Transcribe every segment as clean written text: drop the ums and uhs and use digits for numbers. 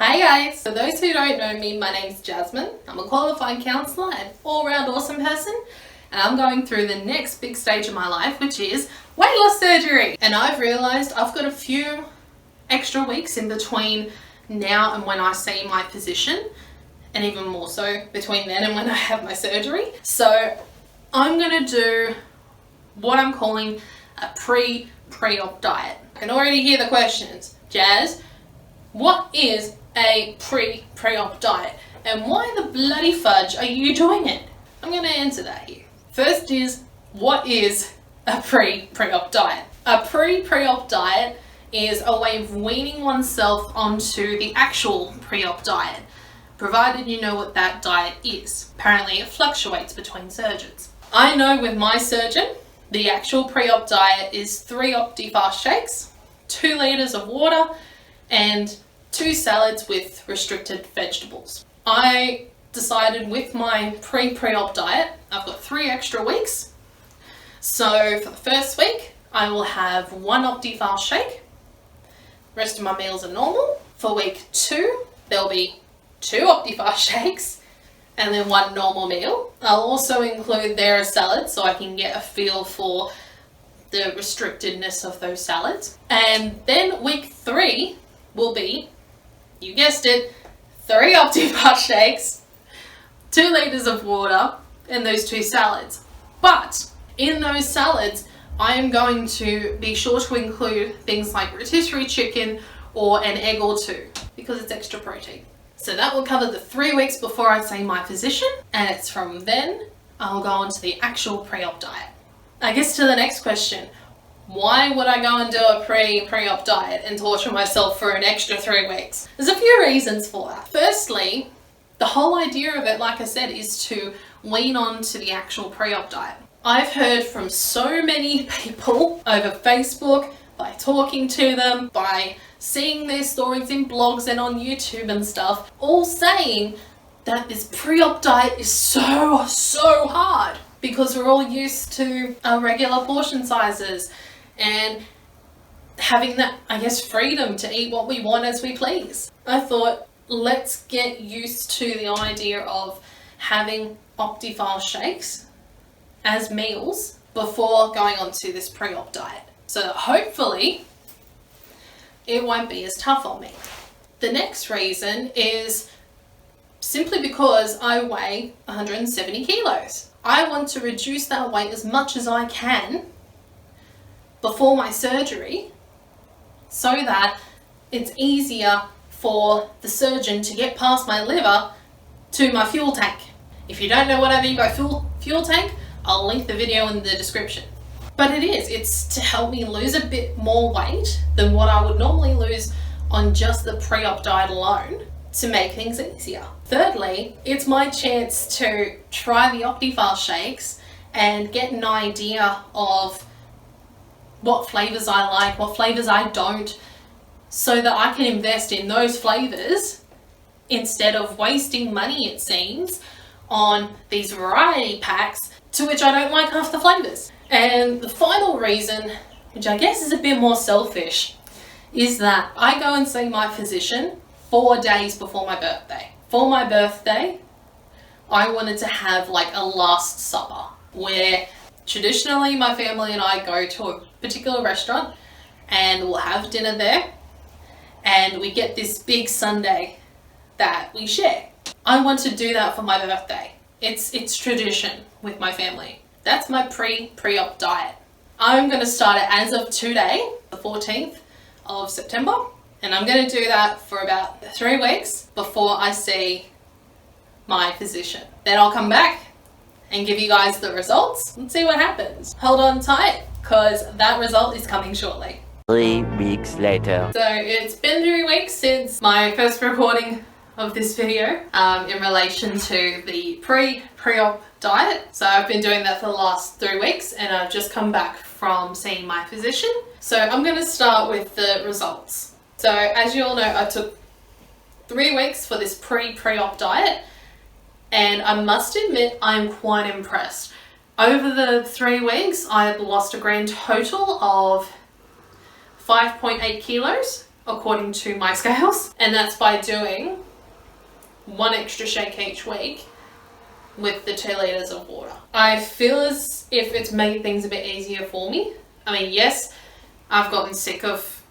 Hi guys! For those who don't know me, my name's Jasmine. I'm a qualified counsellor and all-round awesome person, and I'm going through the next big stage of my life, which is weight loss surgery. And I've realised I've got a few extra weeks in between now and when I see my physician, and even more so between then and when I have my surgery. So I'm going to do what I'm calling a pre-op diet. I can already hear the questions. Jazz, what is a pre-op diet and why the bloody fudge are you doing it? I'm going to answer that here. First is, what is a pre-op diet? A pre-op diet is a way of weaning oneself onto the actual pre-op diet, provided you know what that diet is. Apparently it fluctuates between surgeons. I know with my surgeon, the actual pre-op diet is 3 Optifast shakes, 2 litres of water, and 2 salads with restricted vegetables. I decided with my pre-op diet, I've got 3 extra weeks. So for the first week, I will have 1 Optifast shake. The rest of my meals are normal. For week 2, there'll be 2 Optifast shakes and then 1 normal meal. I'll also include their salads so I can get a feel for the restrictedness of those salads. And then week 3 will be, you guessed it, 3 Optifast shakes, 2 litres of water, and those 2 salads. But in those salads, I am going to be sure to include things like rotisserie chicken or an egg or 2 because it's extra protein. So that will cover the 3 weeks before I see my physician, and it's from then I'll go on to the actual pre-op diet. I guess to the next question, why would I go and do a pre-op diet and torture myself for an extra 3 weeks? There's a few reasons for that. Firstly, the whole idea of it, like I said, is to wean on to the actual pre-op diet. I've heard from so many people over Facebook, by talking to them, by seeing their stories in blogs and on YouTube and stuff, all saying that this pre-op diet is so hard because we're all used to our regular portion sizes and having that, I guess, freedom to eat what we want as we please. I thought, let's get used to the idea of having Optifast shakes as meals before going on to this pre-op diet. So hopefully it won't be as tough on me. The next reason is simply because I weigh 170 kilos. I want to reduce that weight as much as I can before my surgery so that it's easier for the surgeon to get past my liver to my fuel tank. If you don't know what I mean by fuel tank, I'll link the video in the description. But it's to help me lose a bit more weight than what I would normally lose on just the pre-op diet alone to make things easier. Thirdly, it's my chance to try the Optifast shakes and get an idea of what flavours I like, what flavours I don't, so that I can invest in those flavours instead of wasting money, it seems, on these variety packs to which I don't like half the flavours. And the final reason, which I guess is a bit more selfish, is that I go and see my physician 4 days before my birthday. For my birthday, I wanted to have like a last supper where traditionally my family and I go to a particular restaurant and we'll have dinner there and we get this big sundae that we share. I want to do that for my birthday. It's tradition with my family. That's my pre-op diet. I'm going to start it as of today, the 14th of September, and I'm going to do that for about 3 weeks before I see my physician. Then I'll come back and give you guys the results and see what happens. Hold on tight, because that result is coming shortly. 3 weeks later. So it's been 3 weeks since my first recording of this video in relation to the pre-op diet. So I've been doing that for the last 3 weeks and I've just come back from seeing my physician. So I'm going to start with the results. So as you all know, I took 3 weeks for this pre-op diet and I must admit I'm quite impressed. Over the 3 weeks, I had lost a grand total of 5.8 kilos according to my scales, and that's by doing 1 extra shake each week with the 2 liters of water. I feel as if it's made things a bit easier for me. I mean, yes, I've gotten sick of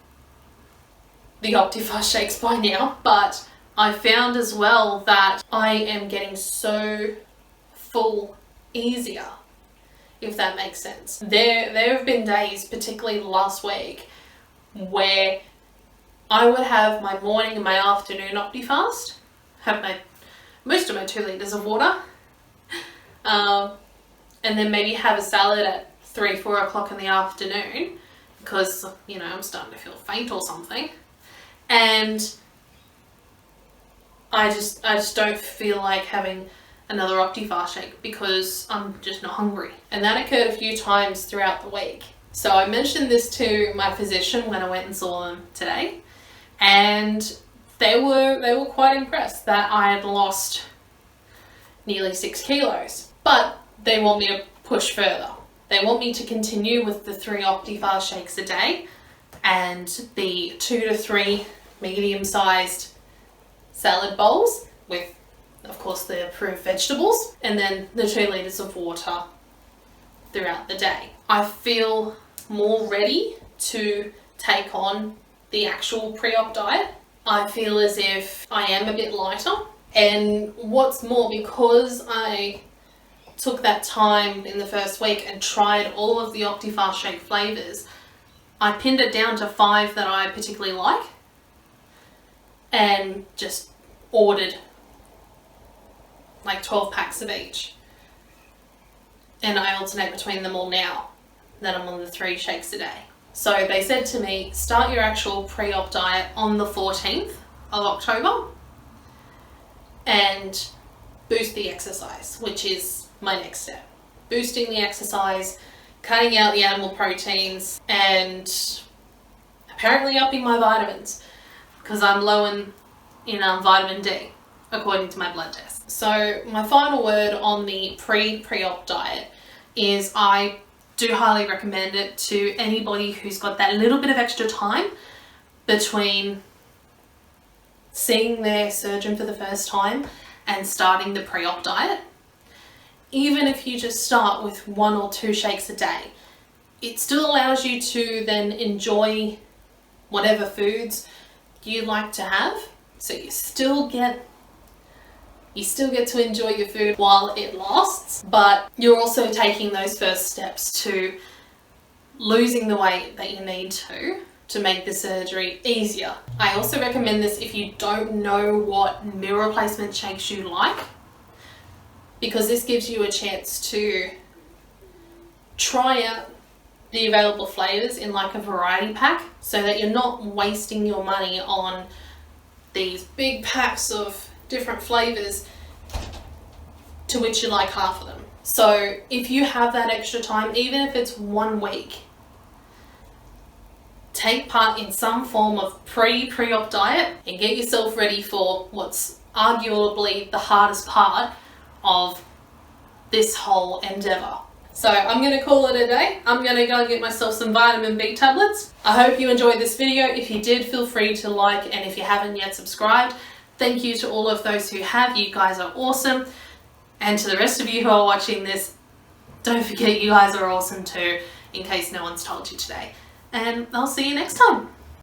the Optifast shakes by now, but I found as well that I am getting so full easier, if that makes sense. There have been days, particularly last week, where I would have my morning and my afternoon Optifast, have most of my 2 liters of water, and then maybe have a salad at 3-4 o'clock in the afternoon because, you know, I'm starting to feel faint or something, and I just don't feel like having another Optifast shake because I'm just not hungry. And that occurred a few times throughout the week. So I mentioned this to my physician when I went and saw them today, and they were quite impressed that I had lost nearly 6 kilos. But they want me to push further. They want me to continue with the 3 Optifast shakes a day and the 2 to 3 medium-sized salad bowls with, of course, the approved vegetables, and then the 2 liters of water throughout the day. I feel more ready to take on the actual pre-op diet. I feel as if I am a bit lighter, and what's more, because I took that time in the first week and tried all of the Optifast shake flavors, I pinned it down to 5 that I particularly like and just ordered like 12 packs of each, and I alternate between them all now that I'm on the 3 shakes a day. So they said to me, start your actual pre-op diet on the 14th of October and boost the exercise, which is my next step. Boosting the exercise, cutting out the animal proteins, and apparently upping my vitamins because I'm low in vitamin D according to my blood test. So my final word on the pre-op diet is I do highly recommend it to anybody who's got that little bit of extra time between seeing their surgeon for the first time and starting the pre-op diet. Even if you just start with 1 or 2 shakes a day, it still allows you to then enjoy whatever foods you like to have. So you still get to enjoy your food while it lasts, but you're also taking those first steps to losing the weight that you need to make the surgery easier. I also recommend this if you don't know what meal replacement shakes you like, because this gives you a chance to try out the available flavors in like a variety pack so that you're not wasting your money on these big packs of different flavors to which you like half of them. So if you have that extra time, even if it's 1 week, take part in some form of pre-op diet and get yourself ready for what's arguably the hardest part of this whole endeavor. So I'm going to call it a day. I'm going to go and get myself some vitamin B tablets. I hope you enjoyed this video. If you did, feel free to like, and if you haven't yet subscribed, thank you to all of those who have. You guys are awesome. And to the rest of you who are watching this, don't forget you guys are awesome too, in case no one's told you today. And I'll see you next time.